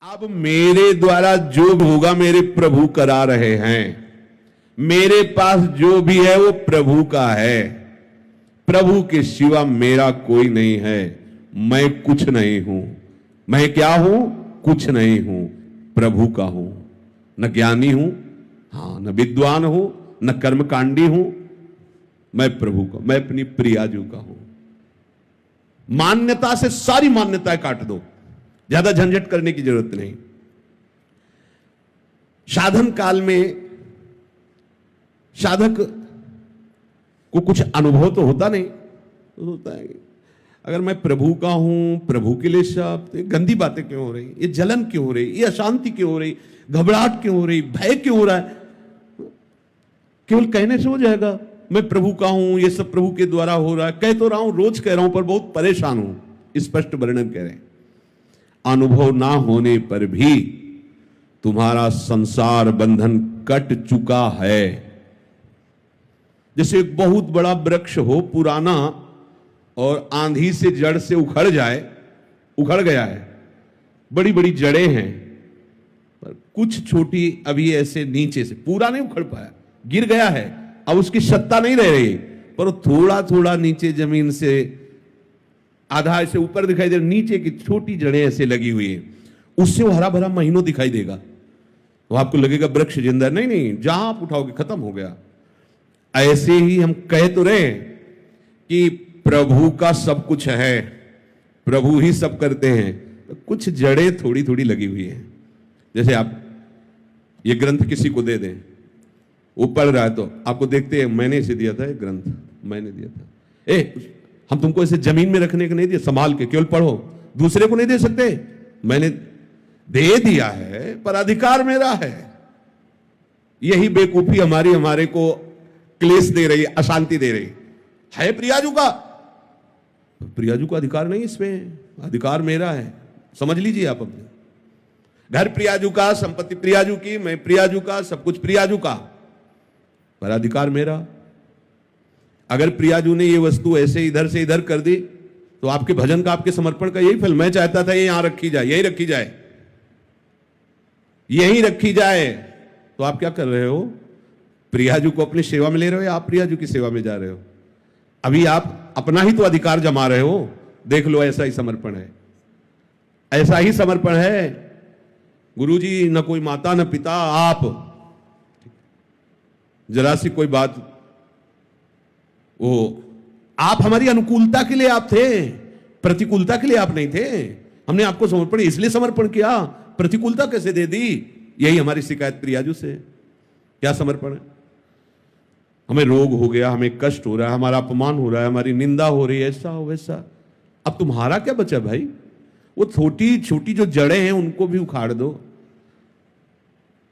अब मेरे द्वारा जो भी होगा मेरे प्रभु करा रहे हैं। मेरे पास जो भी है वो प्रभु का है। प्रभु के सिवा मेरा कोई नहीं है। मैं कुछ नहीं हूं। मैं क्या हूं? कुछ नहीं हूं, प्रभु का हूं। न ज्ञानी हूं, हां, न विद्वान हूं, न कर्मकांडी हूं। मैं प्रभु का, मैं अपनी प्रियाजू का हूं। मान्यता से सारी मान्यताएं काट दो, ज्यादा झंझट करने की जरूरत नहीं। साधन काल में साधक को कुछ अनुभव तो होता नहीं, तो होता है अगर मैं प्रभु का हूं, प्रभु के लिए सब, तो गंदी बातें क्यों हो रही, ये जलन क्यों हो रही, ये अशांति क्यों हो रही, घबराहट क्यों हो रही, भय क्यों हो रहा है? केवल कहने से हो जाएगा मैं प्रभु का हूं, ये सब प्रभु के द्वारा हो रहा है। कह तो रहा हूं, रोज कह रहा हूं, पर बहुत परेशान हूं। स्पष्ट वर्णन कह रहे हैं। अनुभव ना होने पर भी तुम्हारा संसार बंधन कट चुका है। जैसे एक बहुत बड़ा वृक्ष हो, पुराना, और आंधी से जड़ से उखड़ जाए, उखड़ गया है, बड़ी बड़ी जड़ें हैं, पर कुछ छोटी अभी ऐसे नीचे से, पूरा नहीं उखड़ पाया, गिर गया है, अब उसकी सत्ता नहीं रह रही, पर थोड़ा थोड़ा नीचे जमीन से आधा ऐसे ऊपर दिखाई दे रहा, नीचे की छोटी जड़ें ऐसे लगी हुई है, उससे वो हरा भरा महीनों दिखाई देगा, तो आपको लगेगा वृक्ष जिंदा। नहीं नहीं, जहां आप उठाओगे खत्म हो गया। ऐसे ही हम कह तो रहे कि प्रभु का सब कुछ है, प्रभु ही सब करते हैं, तो कुछ जड़ें थोड़ी थोड़ी लगी हुई हैं। जैसे आप ये ग्रंथ किसी को दे दें, वो पढ़ रहा है, तो आपको देखते हैं, मैंने इसे दिया था, ये ग्रंथ मैंने दिया था। हम तुमको इसे जमीन में रखने के नहीं दिया, संभाल के केवल पढ़ो, दूसरे को नहीं दे सकते। मैंने दे दिया है, पर अधिकार मेरा है। यही बेकूफी हमारे को क्लेश दे रही, अशांति दे रही है। प्रियाजू का, प्रियाजू का अधिकार नहीं, इसमें अधिकार मेरा है। समझ लीजिए आप अपने घर प्रियाजू का, संपत्ति प्रियाजू की, मैं प्रियाजू का, सब कुछ प्रियाजू का, पर अधिकार मेरा। अगर प्रियाजू ने ये वस्तु ऐसे इधर से इधर कर दी, तो आपके भजन का, आपके समर्पण का यही फल। मैं चाहता था ये यहां रखी जाए, यही रखी जाए, यही रखी जाए, तो आप क्या कर रहे हो? प्रियाजू को अपनी सेवा में ले रहे हो या आप प्रियाजू की सेवा में जा रहे हो? अभी आप अपना ही तो अधिकार जमा रहे हो। देख लो, ऐसा ही समर्पण है, ऐसा ही समर्पण है। गुरुजी न कोई माता न पिता, आप जरा सी कोई बात, वो आप हमारी अनुकूलता के लिए आप थे, प्रतिकूलता के लिए आप नहीं थे। हमने आपको समर्पण इसलिए समर्पण किया, प्रतिकूलता कैसे दे दी? यही हमारी शिकायत प्रियाजू से। क्या समर्पण है? हमें रोग हो गया, हमें कष्ट हो रहा है, हमारा अपमान हो रहा है, हमारी निंदा हो रही है, ऐसा हो वैसा। अब तुम्हारा क्या बचा भाई? वो छोटी छोटी जो जड़ें हैं उनको भी उखाड़ दो।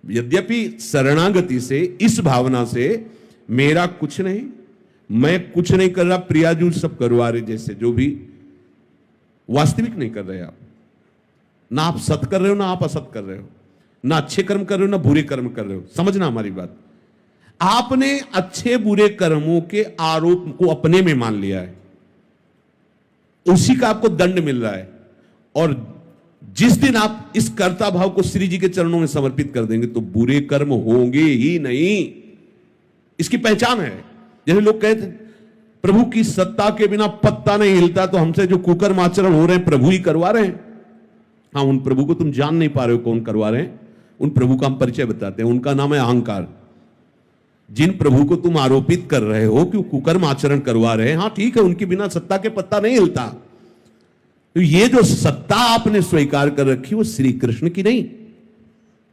यद्यपि शरणागति से, इस भावना से, मेरा कुछ नहीं, मैं कुछ नहीं कर रहा, प्रियाजू सब करवा रहे, जैसे जो भी वास्तविक नहीं कर रहे आप। ना आप सत कर रहे हो, ना आप असत कर रहे हो, ना अच्छे कर्म कर रहे हो, ना बुरे कर्म कर रहे हो। समझना हमारी बात। आपने अच्छे बुरे कर्मों के आरोप को अपने में मान लिया है, उसी का आपको दंड मिल रहा है। और जिस दिन आप इस कर्ता भाव को श्री जी के चरणों में समर्पित कर देंगे, तो बुरे कर्म होंगे ही नहीं। इसकी पहचान है। जैसे लोग कहते प्रभु की सत्ता के बिना पत्ता नहीं हिलता, तो हमसे जो कुकर्म आचरण हो रहे हैं प्रभु ही करवा रहे हैं। हाँ, उन प्रभु को तुम जान नहीं पा रहे हो कौन करवा रहे हैं। उन प्रभु का हम परिचय बताते हैं, उनका नाम है अहंकार। जिन प्रभु को तुम आरोपित कर रहे हो कि कुकर्म आचरण करवा रहे हैं, हाँ ठीक है, उनके बिना सत्ता के पत्ता नहीं हिलता। तो ये जो सत्ता आपने स्वीकार कर रखी, वो श्री कृष्ण की नहीं,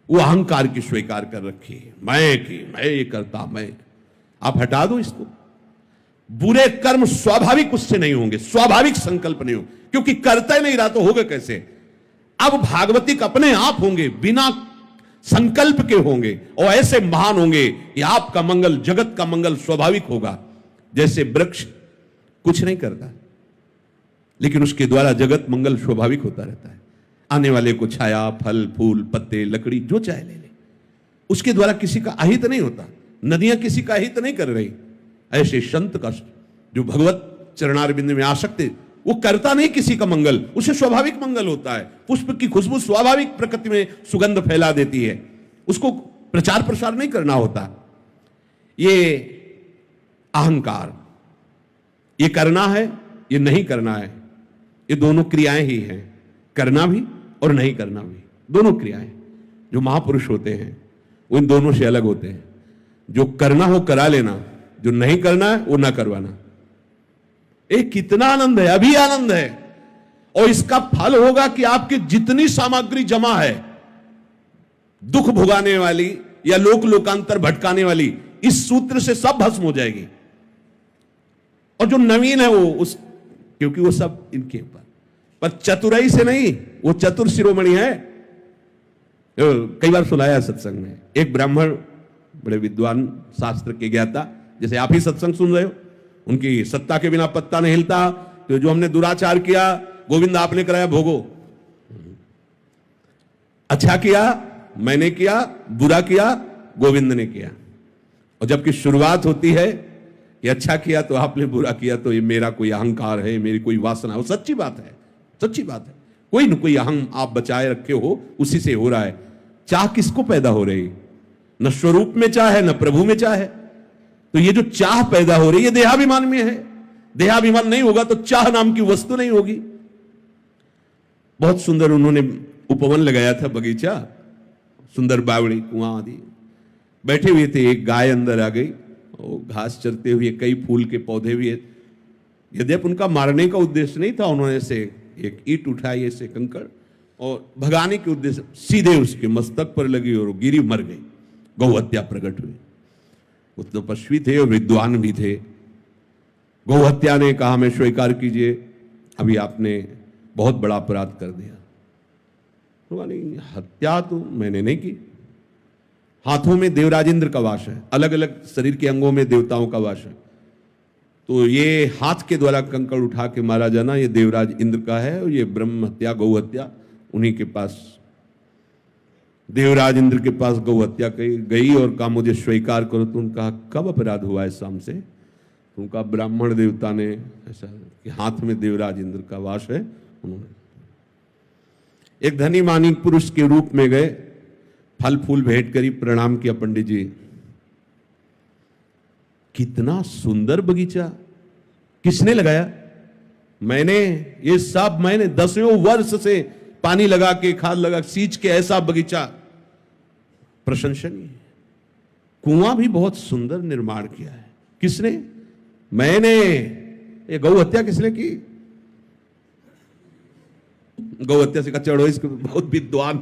वो अहंकार की स्वीकार कर रखी है। मैं ये करता, मैं। आप हटा दो इसको। बुरे कर्म स्वाभाविक उससे नहीं होंगे, स्वाभाविक संकल्प नहीं हो, क्योंकि करता ही नहीं रहा तो होगा कैसे? अब भागवतिक अपने आप होंगे, बिना संकल्प के होंगे, और ऐसे महान होंगे कि आपका मंगल, जगत का मंगल स्वाभाविक होगा। जैसे वृक्ष कुछ नहीं करता, लेकिन उसके द्वारा जगत मंगल स्वाभाविक होता रहता है। आने वाले को छाया, फल, फूल, पत्ते, लकड़ी, जो चाहे ले ले, उसके द्वारा किसी का अहित नहीं होता। नदियां किसी का हित नहीं कर रही। ऐसे संत का, जो भगवत चरणारविंद में आसक्त वो करता नहीं किसी का मंगल, उसे स्वाभाविक मंगल होता है। पुष्प की खुशबू स्वाभाविक प्रकृति में सुगंध फैला देती है, उसको प्रचार प्रसार नहीं करना होता। ये अहंकार, ये करना है, ये नहीं करना है, ये दोनों क्रियाएं ही हैं, करना भी और नहीं करना भी, दोनों क्रियाएं। जो महापुरुष होते हैं वो इन दोनों से अलग होते हैं। जो करना हो करा लेना, जो नहीं करना है वो ना करवाना। कितना आनंद है, अभी आनंद है। और इसका फल होगा कि आपकी जितनी सामग्री जमा है दुख भुगाने वाली या लोक लोकांतर भटकाने वाली, इस सूत्र से सब भस्म हो जाएगी। और जो नवीन है वो क्योंकि वो सब इनके ऊपर, पर चतुराई से नहीं, वो चतुर शिरोमणि है। कई बार सुनाया सत्संग में, एक ब्राह्मण बड़े विद्वान शास्त्र के ज्ञाता, जैसे आप ही सत्संग सुन रहे हो, उनकी सत्ता के बिना पत्ता नहीं हिलता। तो जो हमने दुराचार किया, गोविंद आपने कराया भोगो। अच्छा किया मैंने किया, बुरा किया गोविंद ने किया। और जबकि शुरुआत होती है कि अच्छा किया तो आपने, बुरा किया तो ये मेरा कोई अहंकार है, मेरी कोई वासना है। वो सच्ची बात है, सच्ची बात है। कोई न कोई अहम आप बचाए रखे हो, उसी से हो रहा है। चाह किसको पैदा हो रही? न स्वरूप में चाह है, न प्रभु में चाह है। तो ये जो चाह पैदा हो रही है देहाभिमान में है। देहाभिमान नहीं होगा तो चाह नाम की वस्तु नहीं होगी। बहुत सुंदर उन्होंने उपवन लगाया था, बगीचा, सुंदर बावड़ी, कुआं आदि। बैठे हुए थे, एक गाय अंदर आ गई और घास चरते हुए, कई फूल के पौधे भी है। यद्यपि उनका मारने का उद्देश्य नहीं था, उन्होंने से एक ईंट उठाई, ऐसे कंकड़, और भगाने के उद्देश्य सीधे उसके मस्तक पर लगी और गिरी, मर गई। गौ हत्या प्रकट हुई। वो तपस्वी थे और विद्वान भी थे। गौ हत्या ने कहा मैं स्वीकार कीजिए, अभी आपने बहुत बड़ा अपराध कर दिया। तो नहीं, हत्या तो मैंने नहीं की। हाथों में देवराज इंद्र का वास है, अलग अलग शरीर के अंगों में देवताओं का वास है। तो ये हाथ के द्वारा कंकड़ उठा के मारा जाना, ये देवराज इंद्र का है। और ये ब्रह्म हत्या, गौ हत्या उन्हीं के पास, देवराज इंद्र के पास गौ हत्या गई और कहा मुझे स्वीकार करो। तो उनका कब अपराध हुआ है शाम से? तो उनका ब्राह्मण देवता ने ऐसा कि हाथ में देवराज इंद्र का वास है। उन्होंने एक धनी मानी पुरुष के रूप में गए, फल फूल भेंट करी, प्रणाम किया, पंडित जी कितना सुंदर बगीचा, किसने लगाया? मैंने, ये सब मैंने 10वें वर्ष से पानी लगा के, खाद लगा सींच के, ऐसा बगीचा प्रशंसनीय। कुआं भी बहुत सुंदर निर्माण किया है, किसने? मैंने। ये गौ हत्या किसने की? गौ हत्या से का चढ़ो, इसको बहुत विद्वान।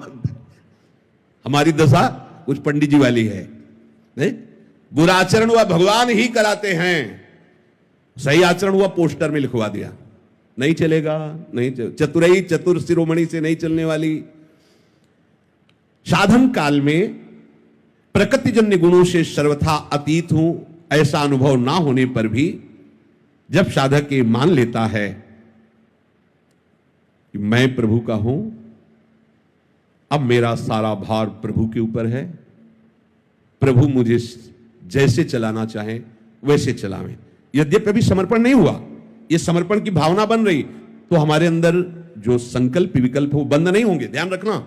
हमारी दशा कुछ पंडित जी वाली है, नहीं? बुरा आचरण हुआ भगवान ही कराते हैं, सही आचरण हुआ पोस्टर में लिखवा दिया, नहीं चलेगा, नहीं चल। चतुराई चतुर शिरोमणि से नहीं चलने वाली। साधन काल में प्रकृतिजन्य गुणों से सर्वथा अतीत हूं, ऐसा अनुभव ना होने पर भी जब साधक ये मान लेता है कि मैं प्रभु का हूं, अब मेरा सारा भार प्रभु के ऊपर है, प्रभु मुझे जैसे चलाना चाहे वैसे चलावें। यद्यपि अभी समर्पण नहीं हुआ, ये समर्पण की भावना बन रही, तो हमारे अंदर जो संकल्प विकल्प है वो बंद नहीं होंगे। ध्यान रखना,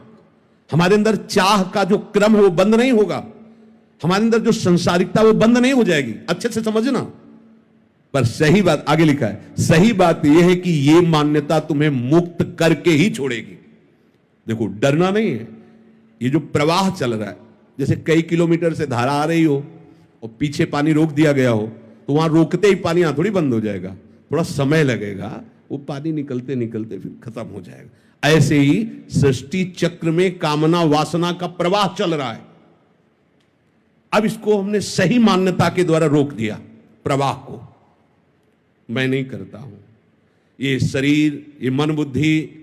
हमारे अंदर चाह का जो क्रम है वो बंद नहीं होगा, हमारे अंदर जो संसारिकता वो बंद नहीं हो जाएगी। अच्छे से समझना। पर सही बात आगे लिखा है, सही बात यह है कि यह मान्यता तुम्हें मुक्त करके ही छोड़ेगी। देखो, डरना नहीं है। ये जो प्रवाह चल रहा है, जैसे कई किलोमीटर से धारा आ रही हो और पीछे पानी रोक दिया गया हो, तो वहां रोकते ही पानी थोड़ी बंद हो जाएगा, थोड़ा समय लगेगा, वो पानी निकलते निकलते फिर खत्म हो जाएगा। ऐसे ही सृष्टि चक्र में कामना वासना का प्रवाह चल रहा है। अब इसको हमने सही मान्यता के द्वारा रोक दिया, प्रवाह को। मैं नहीं करता हूं। ये शरीर, ये मन बुद्धि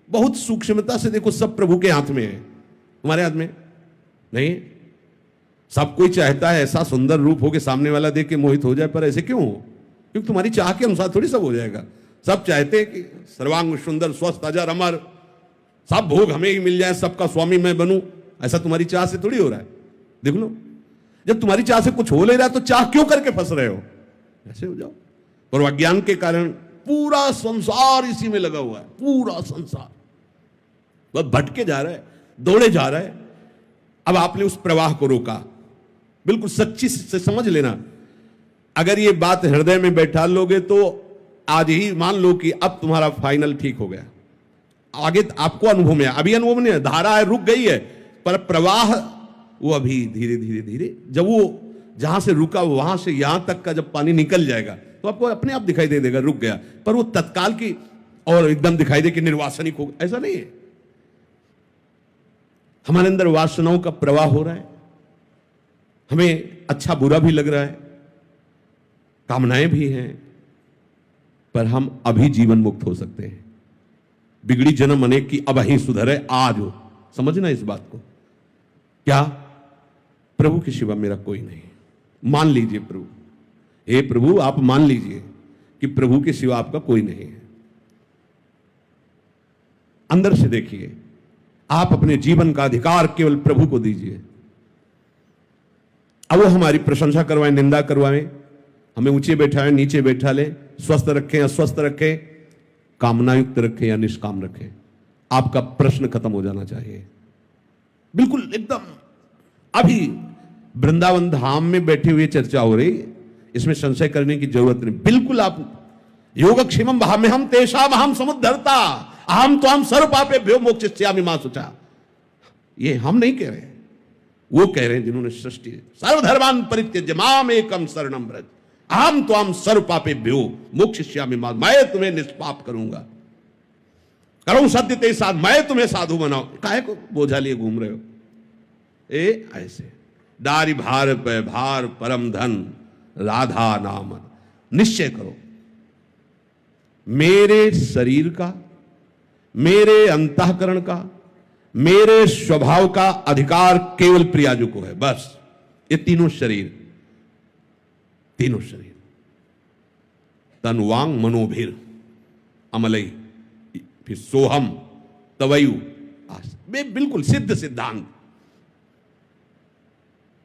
बहुत सूक्ष्मता से देखो, सब प्रभु के हाथ में है, तुम्हारे हाथ में नहीं। सब कोई चाहता है ऐसा सुंदर रूप हो के सामने वाला देख के मोहित हो जाए, पर ऐसे क्यों हो? क्योंकि तुम्हारी चाह के अनुसार थोड़ी सब हो जाएगा। सब चाहते हैं कि सर्वांग सुंदर, स्वस्थ, अजर, अमर, सब भोग हमें ही मिल जाए, सबका स्वामी मैं बनूं। ऐसा तुम्हारी चाह से थोड़ी हो रहा है। देख लो, जब तुम्हारी चाह से कुछ हो ले रहा है तो चाह क्यों करके फंस रहे हो? ऐसे हो जाओ। और अज्ञान के कारण पूरा संसार इसी में लगा हुआ है, पूरा संसार बस भटके जा रहा है, दौड़े जा रहा है। अब आपने उस प्रवाह को रोका, बिल्कुल सच्ची से समझ लेना। अगर ये बात हृदय में बैठा लोगे तो आज ही मान लो कि अब तुम्हारा फाइनल ठीक हो गया। आगे आपको अनुभव में, अभी अनुभव नहीं है, धारा है रुक गई है, पर प्रवाह वो अभी धीरे धीरे धीरे, जब वो जहां से रुका वहां से यहां तक का जब पानी निकल जाएगा तो आपको अपने आप दिखाई दे देगा रुक गया। पर वो तत्काल की और एकदम दिखाई दे कि निर्वासनिक हो, ऐसा नहीं है। हमारे अंदर वासनाओं का प्रवाह हो रहा है, हमें अच्छा बुरा भी लग रहा है, कामनाएं भी हैं, पर हम अभी जीवन मुक्त हो सकते हैं। बिगड़ी जन्म अनेक की अब ही सुधरे आज हो, समझना इस बात को। क्या? प्रभु के सिवा मेरा कोई नहीं। मान लीजिए प्रभु, हे प्रभु आप मान लीजिए कि प्रभु के सिवा आपका कोई नहीं है। अंदर से देखिए, आप अपने जीवन का अधिकार केवल प्रभु को दीजिए। अब वो हमारी प्रशंसा करवाएं, निंदा करवाएं, हमें ऊंचे बैठाएं, नीचे बैठा लें, स्वस्थ रखें, अस्वस्थ रखें, कामनायुक्त रखें या निष्काम रखें, आपका प्रश्न खत्म हो जाना चाहिए। बिल्कुल एकदम अभी वृंदावन धाम में बैठे हुए चर्चा हो रही, इसमें संशय करने की जरूरत नहीं। बिल्कुल आप योगक्षेमम भाव में हम तेषाम अहम समुद्धरता अहम तो हम सर्व पापेभ्यो मोक्षयिष्यामि मा शुचा। ये हम नहीं कह रहे, वो कह रहे हैं जिन्होंने सृष्टि सर्वधर्मान् परित्यज्य माम एकम शरणम व्रज अहम तो हम सर्व पापेभ्यो मोक्षयिष्यामि मा, मैं तुम्हें निष्पाप करूंगा, करूं सत्य ते साथ, मैं तुम्हें साधु बनाऊं। काहे को बोझा लिए घूम रहे हो? ऐसे डारी भार पे भार परम धन राधा नाम। निश्चय करो मेरे शरीर का, मेरे अंतःकरण का, मेरे स्वभाव का अधिकार केवल प्रियाजू को है। बस ये तीनों शरीर तन वांग मनोभिर अमलई, फिर सोहम तवयु, बिल्कुल सिद्ध सिद्धांत।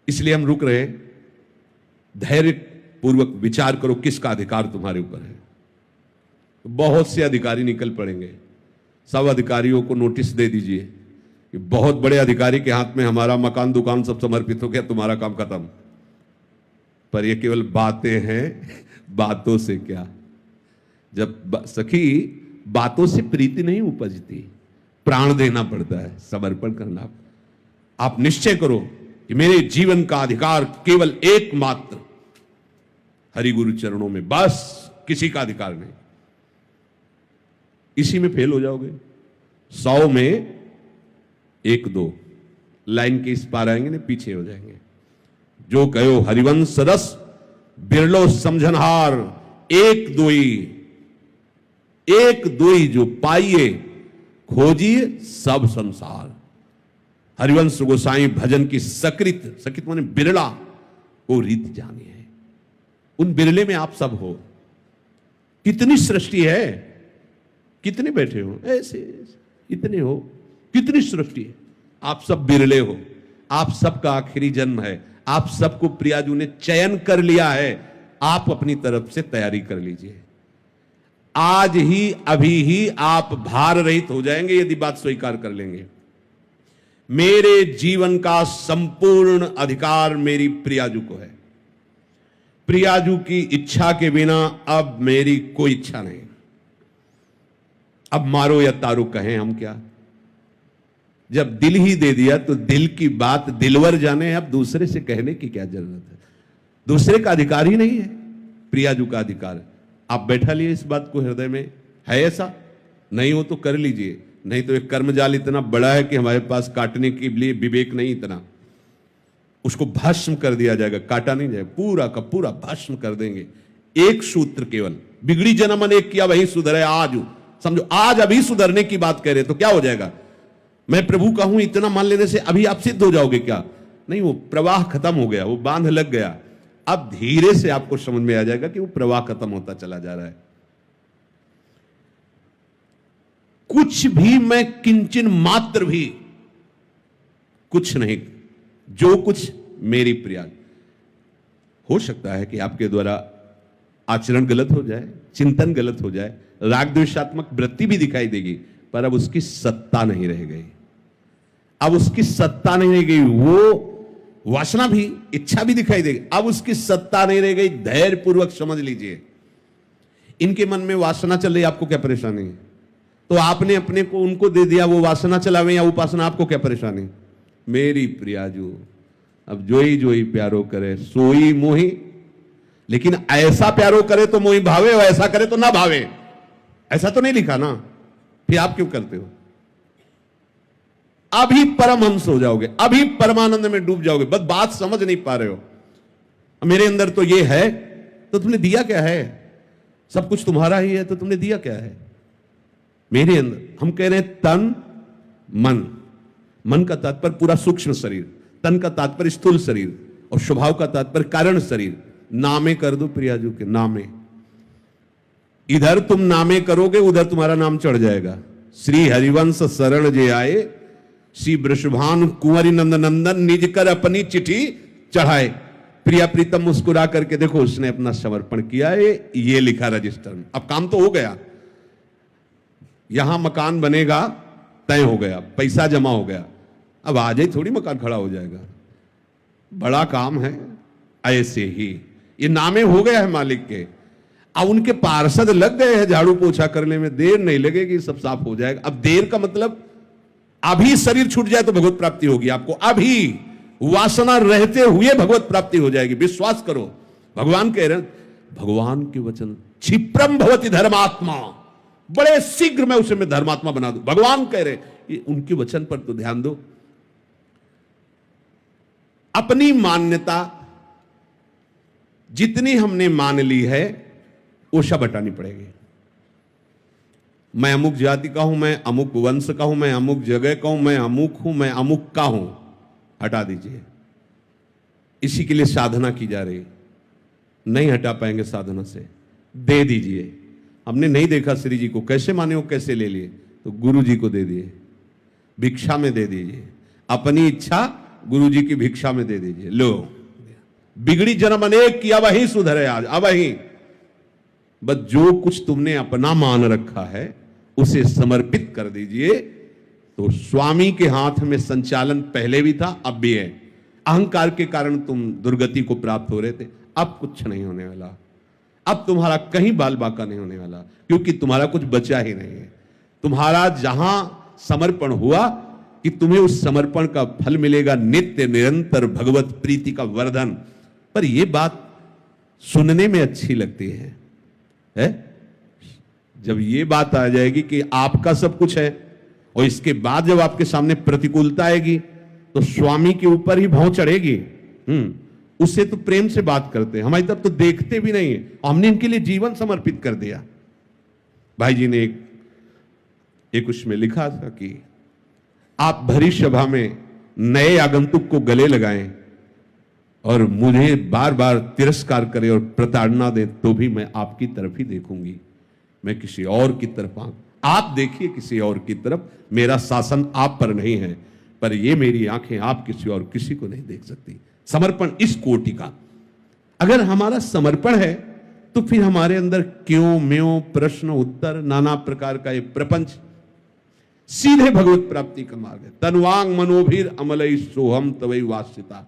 इसलिए हम रुक रहे, धैर्य पूर्वक विचार करो किसका अधिकार तुम्हारे ऊपर है। बहुत से अधिकारी निकल पड़ेंगे, सब अधिकारियों को नोटिस दे दीजिए कि बहुत बड़े अधिकारी के हाथ में हमारा मकान दुकान सब समर्पित हो गया, तुम्हारा काम खत्म। पर ये केवल बातें हैं, बातों से क्या। जब सखी बातों से प्रीति नहीं उपजती, प्राण देना पड़ता है, समर्पण करना। आप निश्चय करो कि मेरे जीवन का अधिकार केवल एकमात्र हरि गुरु चरणों में, बस किसी का अधिकार नहीं। इसी में फेल हो जाओगे। 100 में 1-2 लाइन के इस पार आएंगे ना, पीछे हो जाएंगे। जो कहो हरिवंश रस बिरलो समझनहार, एक दोई जो पाइए खोजिए सब संसार। हरिवंश गोसाई भजन की सकृत माने बिरला वो रीत जानी है। उन बिरले में आप सब हो। कितनी सृष्टि है, कितने बैठे हो ऐसे, इतने हो, कितनी सृष्टि है। आप सब बिरले हो, आप सबका आखिरी जन्म है, आप सबको प्रियाजू ने चयन कर लिया है। आप अपनी तरफ से तैयारी कर लीजिए। आज ही अभी ही आप भार रहित हो जाएंगे यदि बात स्वीकार कर लेंगे। मेरे जीवन का संपूर्ण अधिकार मेरी प्रियाजू को है। प्रियाजू की इच्छा के बिना अब मेरी कोई इच्छा नहीं। अब मारो या तारो कहें हम क्या। जब दिल ही दे दिया तो दिल की बात दिलवर जाने, अब दूसरे से कहने की क्या जरूरत है। दूसरे का अधिकार ही नहीं है, प्रियाजू का अधिकार। आप बैठा लिए इस बात को हृदय में, है ऐसा? नहीं हो तो कर लीजिए, नहीं तो एक कर्मजाल इतना बड़ा है कि हमारे पास काटने के लिए विवेक नहीं इतना। उसको भस्म कर दिया जाएगा, काटा नहीं जाएगा, पूरा का पूरा भस्म कर देंगे। एक सूत्र केवल, बिगड़ी जन्म अनेक किया वही सुधरे आज। समझो आज अभी सुधरने की बात कह रहे तो क्या हो जाएगा। मैं प्रभु का हूं इतना मान लेने से अभी आप सिद्ध हो जाओगे क्या? नहीं, वो प्रवाह खत्म हो गया, वो बांध लग गया। अब धीरे से आपको समझ में आ जाएगा कि वो प्रवाह खत्म होता चला जा रहा है। कुछ भी मैं किंचन मात्र भी कुछ नहीं, जो कुछ मेरी प्रिया। हो सकता है कि आपके द्वारा आचरण गलत हो जाए, चिंतन गलत हो जाए, राग द्वेषात्मक वृत्ति भी दिखाई देगी, पर अब उसकी सत्ता नहीं रह गई। अब उसकी सत्ता नहीं रह गई। वो वासना भी, इच्छा भी दिखाई देगी, अब उसकी सत्ता नहीं रह गई। धैर्य पूर्वक समझ लीजिए, इनके मन में वासना चल रही, आपको क्या परेशानी है? तो आपने अपने को उनको दे दिया, वो वासना चलावे या उपासना, आपको क्या परेशानी? मेरी प्रियाजू, अब जोई प्यारो करे सोई मोही, लेकिन ऐसा प्यारो करे तो मोही भावे, और ऐसा करे तो ना भावे, ऐसा तो नहीं लिखा ना, फिर आप क्यों करते हो? अभी परमहंस हो जाओगे, अभी परमानंद में डूब जाओगे, बस बात समझ नहीं पा रहे हो। मेरे अंदर तो ये है, तो तुमने दिया क्या है? सब कुछ तुम्हारा ही है, तो तुमने दिया क्या है मेरे अंदर? हम कह रहे हैं तन मन, मन का तात्पर्य पूरा सूक्ष्म शरीर, तन का तात्पर्य स्थूल शरीर, और स्वभाव का तात्पर्य कारण शरीर। नामे कर दो प्रियाजू के, नामे। इधर तुम नामे करोगे, उधर तुम्हारा नाम चढ़ जाएगा। श्री हरिवंश शरण जे आए, श्री वृषभानु कुंवरी नंद नंदन, निज कर अपनी चिट्ठी चढ़ाए। प्रिया प्रीतम मुस्कुरा करके देखो, उसने अपना समर्पण किया है, ये लिखा रजिस्टर में। अब काम तो हो गया, यहां मकान बनेगा, तय हो गया, पैसा जमा हो गया। अब आज ही थोड़ी मकान खड़ा हो जाएगा, बड़ा काम है। ऐसे ही ये नामे हो गया है मालिक के। अब उनके पार्षद लग गए हैं झाड़ू पोछा करने में, देर नहीं लगेगी, सब साफ हो जाएगा। अब देर का मतलब अभी शरीर छूट जाए तो भगवत प्राप्ति होगी आपको, अभी वासना रहते हुए भगवत प्राप्ति हो जाएगी, विश्वास करो। भगवान कह रहे हैं, भगवान के वचन क्षिप्रम भवति धर्मात्मा, बड़े शीघ्र मैं उसे मैं धर्मात्मा बना दूं। भगवान कह रहे, ये उनके वचन पर तो ध्यान दो। अपनी मान्यता जितनी हमने मान ली है, वो सब हटानी पड़ेगी। मैं अमुक जाति का हूं, मैं अमुक वंश का हूं, मैं अमुक जगह का हूं, मैं अमुक हूं, मैं अमुक का हूं, हटा दीजिए। इसी के लिए साधना की जा रही, नहीं हटा पाएंगे साधना से, दे दीजिए। हमने नहीं देखा श्री जी को, कैसे माने हो, कैसे ले लिए, तो गुरु जी को दे दिए, भिक्षा में दे दीजिए। अपनी इच्छा गुरु जी की भिक्षा में दे दीजिए। लो, बिगड़ी जन्म अनेक की, अब ही सुधरे आज, अब ही। बस जो कुछ तुमने अपना मान रखा है उसे समर्पित कर दीजिए। तो स्वामी के हाथ में संचालन पहले भी था, अब भी है। अहंकार के कारण तुम दुर्गति को प्राप्त हो रहे थे, अब कुछ नहीं होने वाला। अब तुम्हारा कहीं बाल बाका नहीं होने वाला, क्योंकि तुम्हारा कुछ बचा ही नहीं है। तुम्हारा जहां समर्पण हुआ कि तुम्हें उस समर्पण का फल मिलेगा, नित्य निरंतर भगवत प्रीति का वर्धन। पर यह बात सुनने में अच्छी लगती है? जब ये बात आ जाएगी कि आपका सब कुछ है, और इसके बाद जब आपके सामने प्रतिकूलता आएगी, तो स्वामी के ऊपर ही भौं चढ़ेगी। उससे तो प्रेम से बात करते हैं, हमारी तरफ तो देखते भी नहीं है। हमने इनके लिए जीवन समर्पित कर दिया। भाई जी ने एक उसमें लिखा था कि आप भरी सभा में नए आगंतुक को गले लगाएं और मुझे बार बार तिरस्कार करें और प्रताड़ना दें, तो भी मैं आपकी तरफ ही देखूंगी, मैं किसी और की तरफ आप देखिए किसी और की तरफ। मेरा शासन आप पर नहीं है, पर ये मेरी आंखें आप किसी और किसी को नहीं देख सकती। समर्पण इस कोटि का अगर हमारा समर्पण है, तो फिर हमारे अंदर क्यों म्यों प्रश्न उत्तर नाना प्रकार का ये प्रपंच सीधे भगवत प्राप्ति का मार्ग है। तन्वांग मनोभीर अमलई सोहम तवई वासिता।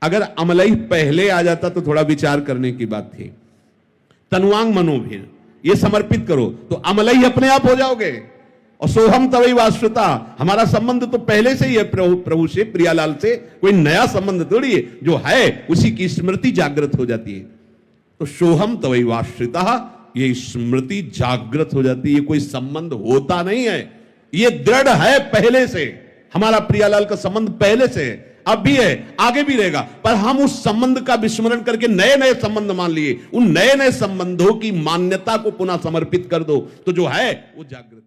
अगर अमलई पहले आ जाता तो थोड़ा विचार करने की बात थी। तन्वांग मनोभीर, ये समर्पित करो तो अमलई अपने आप हो जाओगे। और सोहम तवई वासिता, हमारा संबंध तो पहले से ही है प्रभु से, प्रियालाल से, कोई नया संबंध थोड़ी है। जो है उसी की स्मृति जागृत हो जाती है। तो सोहम तवई वासिता, ये स्मृति जागृत हो जाती है। ये कोई संबंध होता नहीं है, ये दृढ़ है पहले से। हमारा प्रियालाल का संबंध पहले से है, अब भी है, आगे भी रहेगा। पर हम उस संबंध का विस्मरण करके नए नए संबंध मान लिए। उन नए नए संबंधों की मान्यता को पुनः समर्पित कर दो, तो जो है वो जागृत